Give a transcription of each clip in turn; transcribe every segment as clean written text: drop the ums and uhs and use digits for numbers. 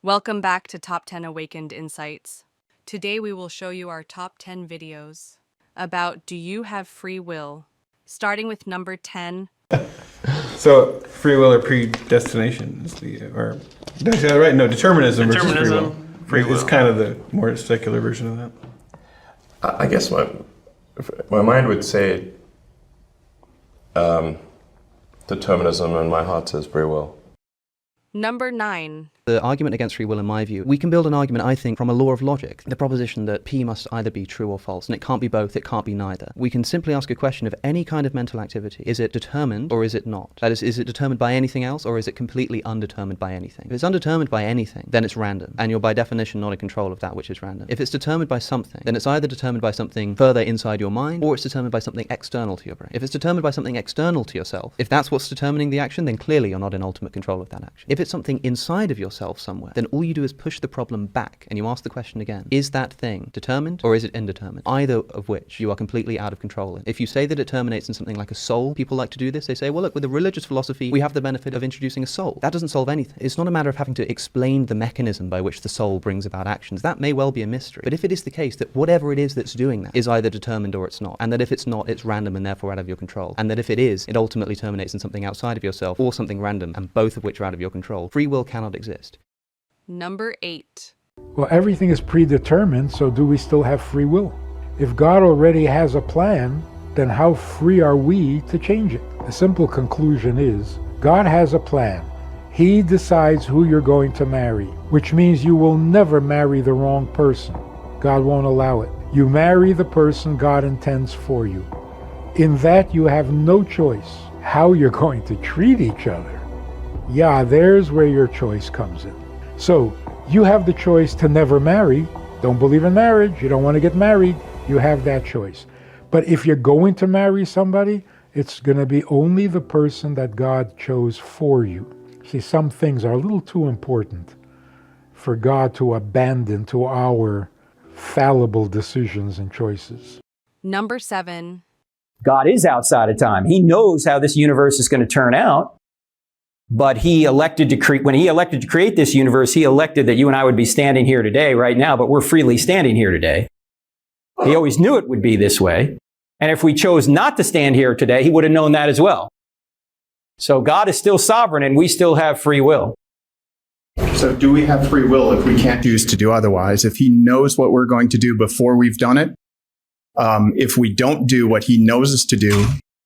Welcome back to Top 10 Awakened Insights. Today we will show you our top 10 videos about Do You Have Free Will? Starting with number 10. So free will or predestination is or did I say that right? No, determinism versus free will. Free will. It's kind of the more secular version of that. I guess my mind would say determinism, and my heart says free will. Number 9. The argument against free will, in my view, we can build an argument, I think, from a law of logic. The proposition that P must either be true or false, and it can't be both, it can't be neither. We can simply ask a question of any kind of mental activity. Is it determined or is it not? That is it determined by anything else or is it completely undetermined by anything? If it's undetermined by anything, then it's random, and you're by definition not in control of that which is random. If it's determined by something, then it's either determined by something further inside your mind or it's determined by something external to your brain. If it's determined by something external to yourself, if that's what's determining the action, then clearly you're not in ultimate control of that action. If it's something inside of yourself somewhere, then all you do is push the problem back and you ask the question again, is that thing determined or is it indeterminate? Either of which you are completely out of control in. If you say that it terminates in something like a soul, people like to do this. They say, well, look, with a religious philosophy, we have the benefit of introducing a soul. That doesn't solve anything. It's not a matter of having to explain the mechanism by which the soul brings about actions. That may well be a mystery. But if it is the case that whatever it is that's doing that is either determined or it's not, and that if it's not, it's random and therefore out of your control, and that if it is, it ultimately terminates in something outside of yourself or something random, and both of which are out of your control, free will cannot exist. Number 8. Well, everything is predetermined, so do we still have free will? If God already has a plan, then how free are we to change it? The simple conclusion is, God has a plan. He decides who you're going to marry, which means you will never marry the wrong person. God won't allow it. You marry the person God intends for you. In that, you have no choice how you're going to treat each other. Yeah, there's where your choice comes in. So, you have the choice to never marry. Don't believe in marriage. You don't want to get married. You have that choice. But if you're going to marry somebody, it's going to be only the person that God chose for you. See, some things are a little too important for God to abandon to our fallible decisions and choices. Number 7. God is outside of time. He knows how this universe is going to turn out. But he elected to when he elected to create this universe, he elected that you and I would be standing here today, right now, but we're freely standing here today. He always knew it would be this way. And if we chose not to stand here today, he would have known that as well. So God is still sovereign and we still have free will. So do we have free will if we can't choose to do otherwise? If he knows what we're going to do before we've done it, if we don't do what he knows us to do,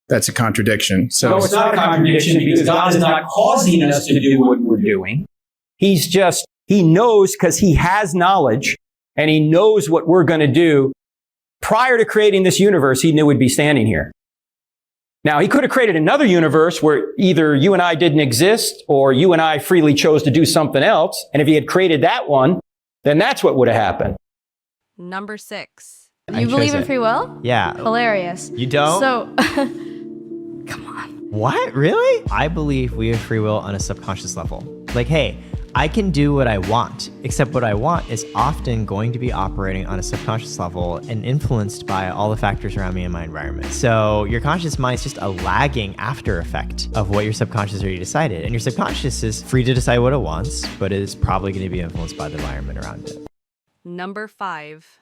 that's a contradiction. So no, it's not a contradiction because God is not causing us to do what we're doing. He knows because he has knowledge and he knows what we're going to do. Prior to creating this universe, he knew we'd be standing here. Now, he could have created another universe where either you and I didn't exist or you and I freely chose to do something else. And if he had created that one, then that's what would have happened. Number 6. You believe in free will? Yeah. Hilarious. You don't? So, come on. What? Really? I believe we have free will on a subconscious level. Like, hey, I can do what I want, except what I want is often going to be operating on a subconscious level and influenced by all the factors around me in my environment. So your conscious mind is just a lagging after effect of what your subconscious already decided. And your subconscious is free to decide what it wants, but it is probably going to be influenced by the environment around it. Number 5.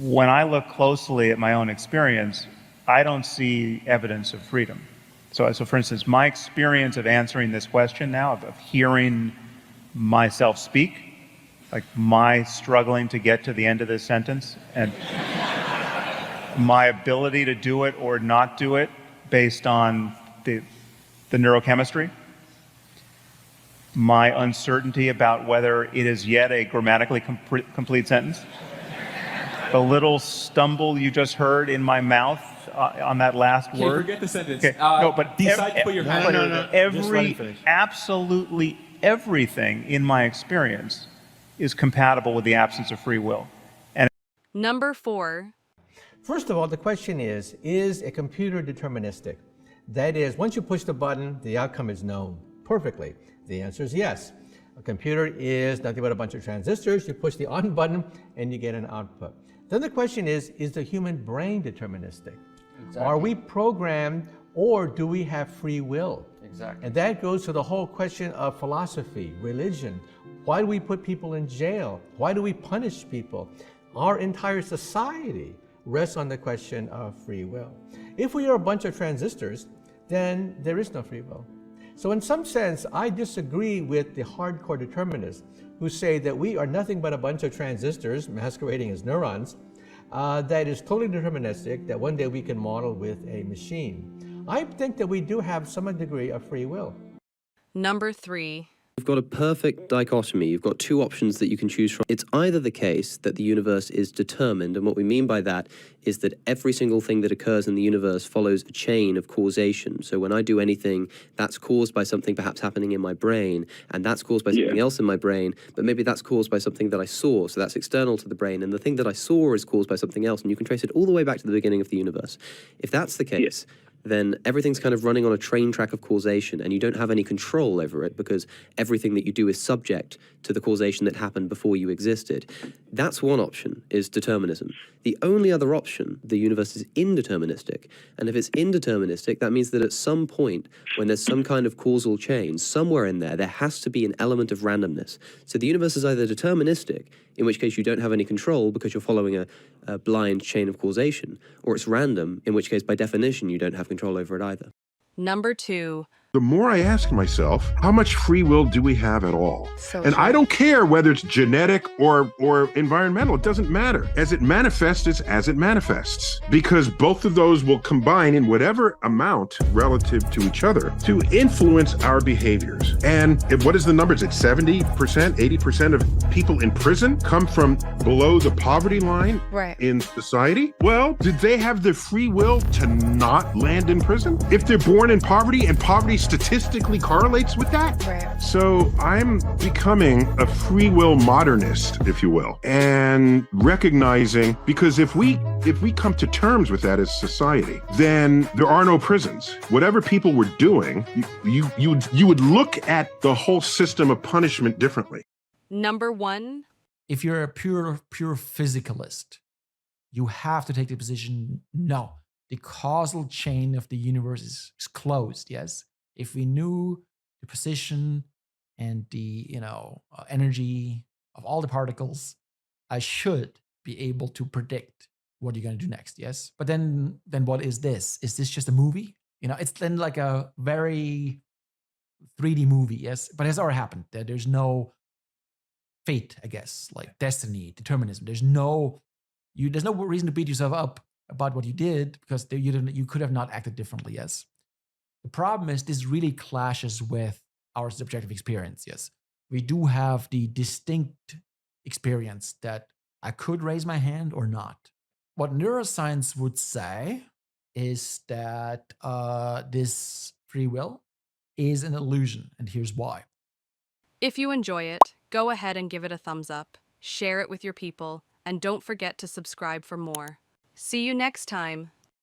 When I look closely at my own experience, I don't see evidence of freedom. So for instance, my experience of answering this question now, of hearing myself speak, like my struggling to get to the end of this sentence, and my ability to do it or not do it based on the neurochemistry, my uncertainty about whether it is yet a grammatically complete sentence, the little stumble you just heard in my mouth on that last word. Forget the sentence. Okay. No, but decide to put your hand on it. Absolutely everything in my experience is compatible with the absence of free will. And Number 4. First of all, the question is a computer deterministic? That is, once you push the button, the outcome is known perfectly. The answer is yes. A computer is nothing but a bunch of transistors. You push the on button and you get an output. Then the question is the human brain deterministic? Exactly. Are we programmed or do we have free will? Exactly. And that goes to the whole question of philosophy, religion. Why do we put people in jail? Why do we punish people? Our entire society rests on the question of free will. If we are a bunch of transistors, then there is no free will. So in some sense, I disagree with the hardcore determinists who say that we are nothing but a bunch of transistors masquerading as neurons that is totally deterministic, that one day we can model with a machine. I think that we do have some degree of free will. Number 3. You've got a perfect dichotomy. You've got two options that you can choose from. It's either the case that the universe is determined, and what we mean by that is that every single thing that occurs in the universe follows a chain of causation. So when I do anything, that's caused by something perhaps happening in my brain, and that's caused by something else in my brain, but maybe that's caused by something that I saw, so that's external to the brain, and the thing that I saw is caused by something else, and you can trace it all the way back to the beginning of the universe. If that's the case, then everything's kind of running on a train track of causation, and you don't have any control over it because everything that you do is subject to the causation that happened before you existed. That's one option, is determinism. The only other option, the universe is indeterministic. And if it's indeterministic, that means that at some point, when there's some kind of causal chain, somewhere in there, there has to be an element of randomness. So the universe is either deterministic, in which case you don't have any control because you're following a blind chain of causation, or it's random, in which case, by definition, you don't have control over it either. Number 2. The more I ask myself, how much free will do we have at all? And I don't care whether it's genetic or environmental. It doesn't matter. As it manifests, it's as it manifests. Because both of those will combine in whatever amount relative to each other to influence our behaviors. And what is the numbers? It's 70%, 80% of people in prison come from below the poverty line in society. Well, did they have the free will to not land in prison? If they're born in poverty and poverty statistically correlates with that. So I'm becoming a free will modernist, if you will, and recognizing, because if we come to terms with that as society, then there are no prisons. Whatever people were doing, you would look at the whole system of punishment differently. Number 1. If you're a pure physicalist, you have to take the position, no, the causal chain of the universe is closed, yes? If we knew the position and the energy of all the particles, I should be able to predict what you're going to do next, yes? But then what is this? Is this just a movie? It's then like a very 3D movie, yes? But it's already happened. There's no fate, I guess, like destiny, determinism. There's no reason to beat yourself up about what you did because you could have not acted differently, yes? The problem is this really clashes with our subjective experience, yes. We do have the distinct experience that I could raise my hand or not. What neuroscience would say is that this free will is an illusion, and here's why. If you enjoy it, go ahead and give it a thumbs up, share it with your people, and don't forget to subscribe for more. See you next time.